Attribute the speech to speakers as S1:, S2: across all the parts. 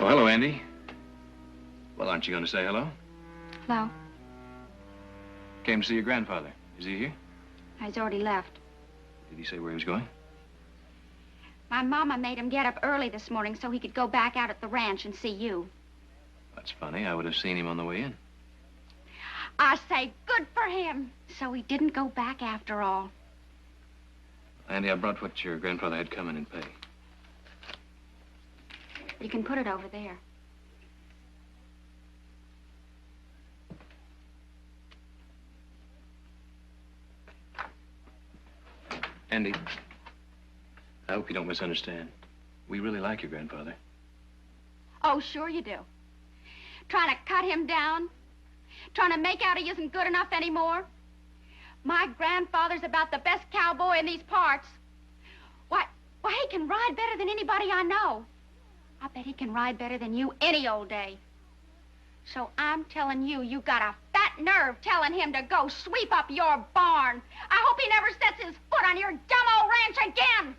S1: Oh, hello, Andy. Well, aren't you going to say hello?
S2: Hello.
S1: Came to see your grandfather. Is he here?
S2: He's already left.
S1: Did he say where he was going?
S2: My mama made him get up early this morning so he could go back out at the ranch and see you.
S1: That's funny. I would have seen him on the way in.
S2: I say good for him. So he didn't go back after all.
S1: Andy, I brought what your grandfather had come in and pay.
S2: You can put it over there.
S1: Andy, I hope you don't misunderstand. We really like your grandfather.
S2: Oh, sure you do. Trying to cut him down? Trying to make out he isn't good enough anymore? My grandfather's about the best cowboy in these parts. Why, he can ride better than anybody I know. I bet he can ride better than you any old day. So I'm telling you, you got a fat nerve telling him to go sweep up your barn. I hope he never sets his foot on your dumb old ranch again.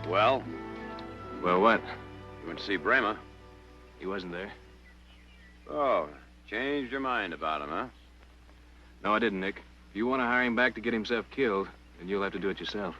S3: Well?
S1: Well, what?
S3: You went to see Brema.
S1: He wasn't there.
S3: Oh, changed your mind about him, huh?
S1: No, I didn't, Nick. If you want to hire him back to get himself killed, then you'll have to do it yourself.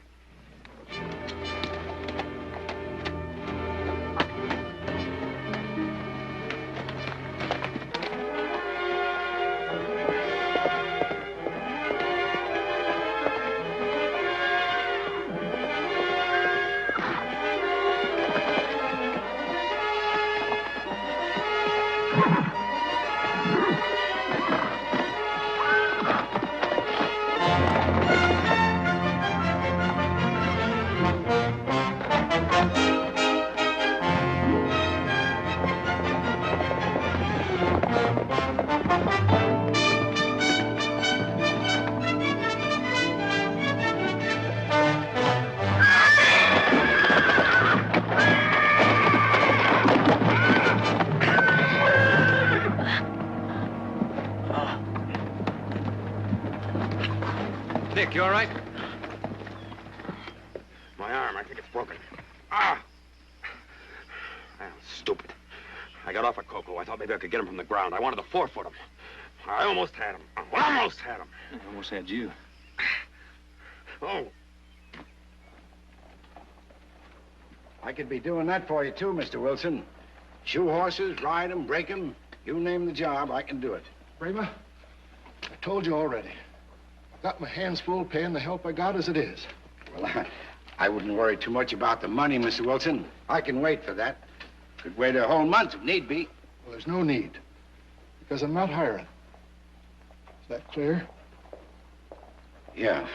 S1: Nick, you all right?
S3: My arm, I think it's broken. Ah! I'm stupid. I got off a Coco. I thought maybe I could get him from the ground. I wanted to 4-foot him. I almost had him. Almost had him.
S1: I almost had you.
S3: Oh.
S4: I could be doing that for you, too, Mr. Wilson. Shoe horses, ride them, break them. You name the job, I can do it.
S5: Brema, I told you already. Got my hands full paying the help I got as it is.
S4: Well, I wouldn't worry too much about the money, Mr. Wilson. I can wait for that. Could wait a whole month if need be.
S5: Well, there's no need, because I'm not hiring. Is that clear?
S4: Yeah,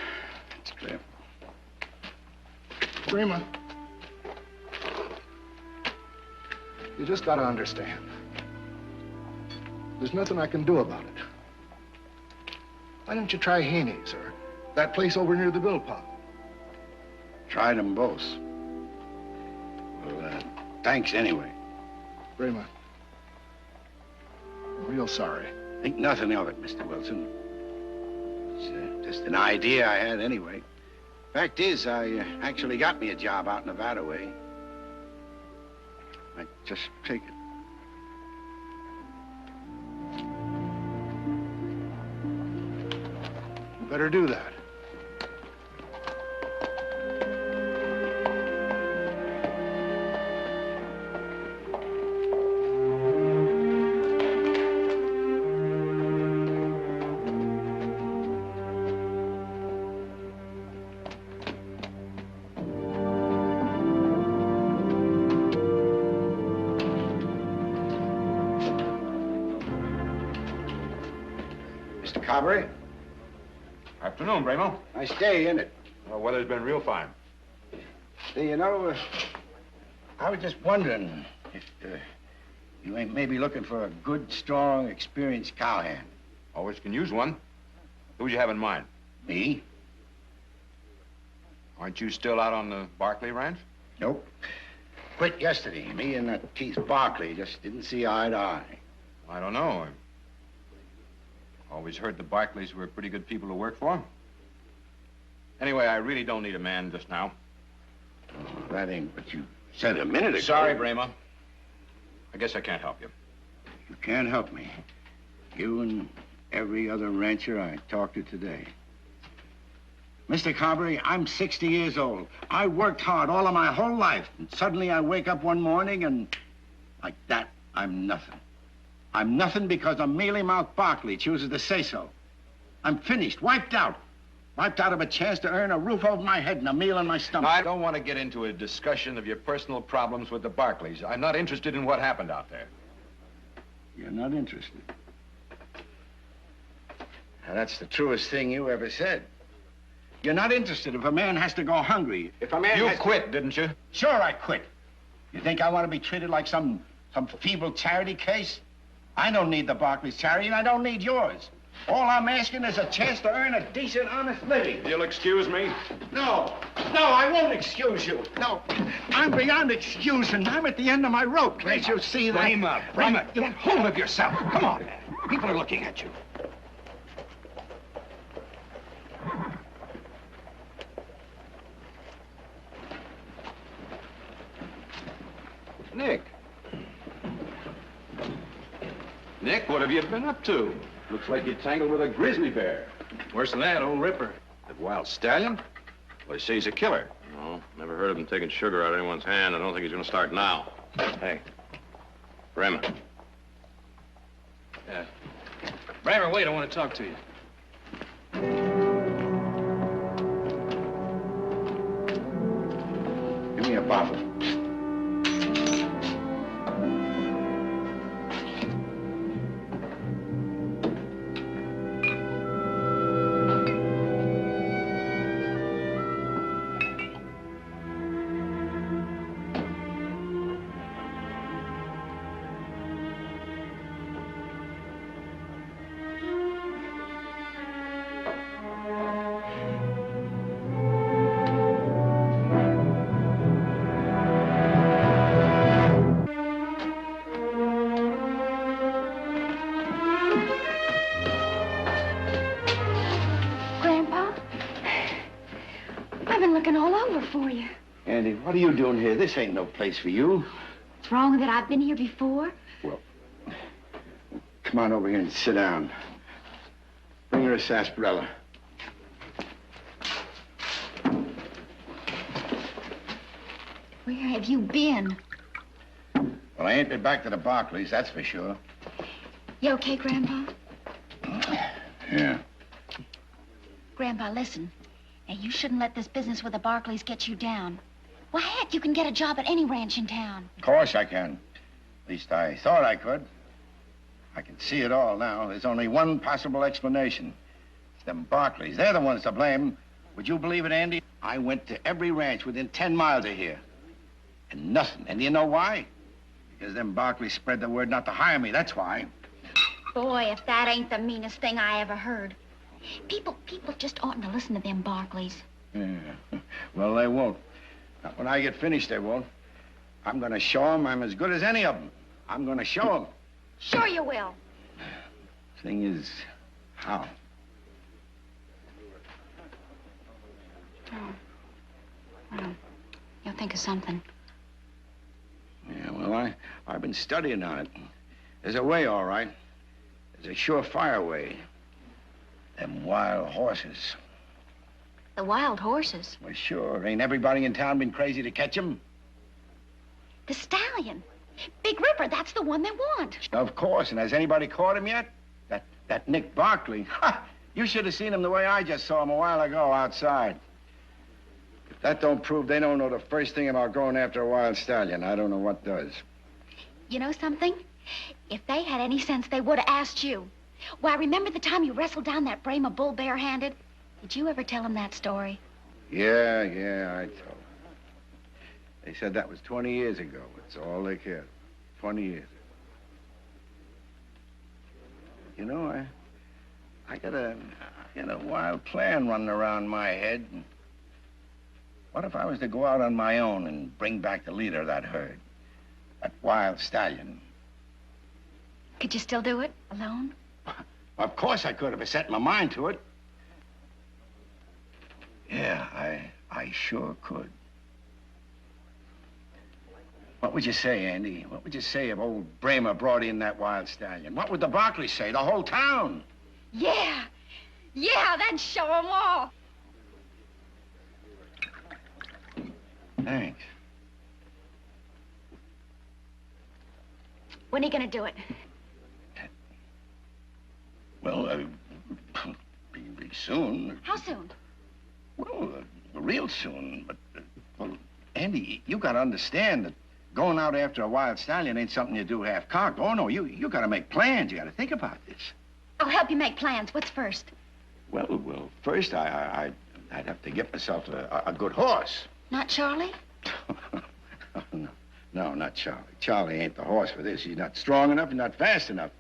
S4: it's clear.
S5: Brema, you just gotta understand. There's nothing I can do about it. Why don't you try Haney's or that place over near the Bill Pond?
S4: Tried them both. Well, thanks anyway.
S5: Brema, I'm real sorry.
S4: Think nothing of it, Mr. Wilson. It's just an idea I had anyway. Fact is, I actually got me a job out Nevada way. I just take it.
S5: Better do that.
S4: Mr. Carberry?
S6: Afternoon, Bremo.
S4: Nice day, isn't it?
S6: Well, weather's been real fine.
S4: Say, you know, I was just wondering if you ain't maybe looking for a good, strong, experienced cowhand.
S6: Always can use one. Who'd you have in mind?
S4: Me?
S6: Aren't you still out on the Barkley Ranch?
S4: Nope. Quit yesterday. Me and that Keith Barkley just didn't see eye to eye.
S6: I don't know. Always heard the Barclays were pretty good people to work for. Anyway, I really don't need a man just now.
S4: Oh, that ain't what you said a minute ago.
S6: Sorry, Brema. I guess I can't help you.
S4: You can't help me. You and every other rancher I talked to today. Mr. Carberry, I'm 60 years old. I worked hard all of my whole life, and suddenly I wake up one morning and like that, I'm nothing. I'm nothing because a mealy-mouthed Barkley chooses to say so. I'm finished, wiped out. Wiped out of a chance to earn a roof over my head and a meal in my stomach.
S6: No, I don't want to get into a discussion of your personal problems with the Barclays. I'm not interested in what happened out there.
S4: You're not interested. Now, that's the truest thing you ever said. You're not interested if a man has to go hungry. If a man
S6: You
S4: has...
S6: quit, didn't you?
S4: Sure, I quit. You think I want to be treated like some feeble charity case? I don't need the Barclays charity, and I don't need yours. All I'm asking is a chance to earn a decent, honest living.
S6: You'll excuse me?
S4: No, I won't excuse you. No, I'm beyond excusing. I'm at the end of my rope. Can't you see that?
S6: Brema, get hold of yourself. Come on, man. People are looking at you. Nick. Nick, what have you been up to? Looks like you tangled with a grizzly bear.
S1: Worse than that, old Ripper.
S6: That wild stallion? Well, they say he's a killer.
S3: No, never heard of him taking sugar out of anyone's hand. I don't think he's going to start now. Hey, Bremen.
S1: Yeah. Bramer, wait, I want to talk to you.
S4: Give me a bottle. Andy, what are you doing here? This ain't no place for you.
S2: What's wrong that I've been here before?
S4: Well, come on over here and sit down. Bring her a sarsaparilla.
S2: Where have you been?
S4: Well, I ain't been back to the Barclays, that's for sure.
S2: You okay, Grandpa?
S4: Yeah.
S2: Grandpa, listen. Now, you shouldn't let this business with the Barclays get you down. Why, heck, you can get a job at any ranch in town.
S4: Of course I can. At least I thought I could. I can see it all now. There's only one possible explanation. It's them Barclays. They're the ones to blame. Would you believe it, Andy? I went to every ranch within 10 miles of here. And nothing. And you know why? Because them Barclays spread the word not to hire me. That's why.
S2: Boy, if that ain't the meanest thing I ever heard. People just oughtn't to listen to them Barclays.
S4: Yeah. Well, they won't. Not when I get finished, they won't. I'm going to show them I'm as good as any of them. I'm going to show them.
S2: Sure you will.
S4: Thing is, how?
S2: Oh. Well, you'll think of something.
S4: Yeah, well, I've been studying on it. There's a way, all right. There's a surefire way. Them wild horses.
S2: The wild horses?
S4: Well, sure. Ain't everybody in town been crazy to catch 'em?
S2: The Stallion. Big Ripper, that's the one they want.
S4: Of course. And has anybody caught him yet? That Nick Barkley. Ha! You should have seen him the way I just saw him a while ago outside. If that don't prove they don't know the first thing about going after a wild stallion, I don't know what does.
S2: You know something? If they had any sense, they would have asked you. Why, remember the time you wrestled down that Brahma bull barehanded? Did you ever tell them that story?
S4: Yeah, I told them. They said that was 20 years ago. It's all they cared. 20 years. You know, I got a wild plan running around my head. What if I was to go out on my own and bring back the leader of that herd? That wild stallion.
S2: Could you still do it, alone?
S4: Of course I could if I set my mind to it. Yeah, I sure could. What would you say, Andy? What would you say if old Bramer brought in that wild stallion? What would the Barkleys say? The whole town?
S2: Yeah. Yeah, that'd show 'em all.
S4: Thanks.
S2: When are you gonna do it?
S4: Well, be soon.
S2: How soon?
S4: Well, real soon. But, well, Andy, you got to understand that going out after a wild stallion ain't something you do half-cocked. Oh, no, you got to make plans. You got to think about this.
S2: I'll help you make plans. What's first?
S4: Well, first I'd have to get myself a good horse.
S2: Not Charlie?
S4: No, not Charlie. Charlie ain't the horse for this. He's not strong enough. He's not fast enough.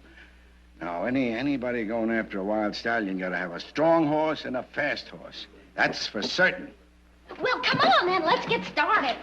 S4: Now, anybody going after a wild stallion got to have a strong horse and a fast horse. That's for certain.
S2: Well, come on, then. Let's get started.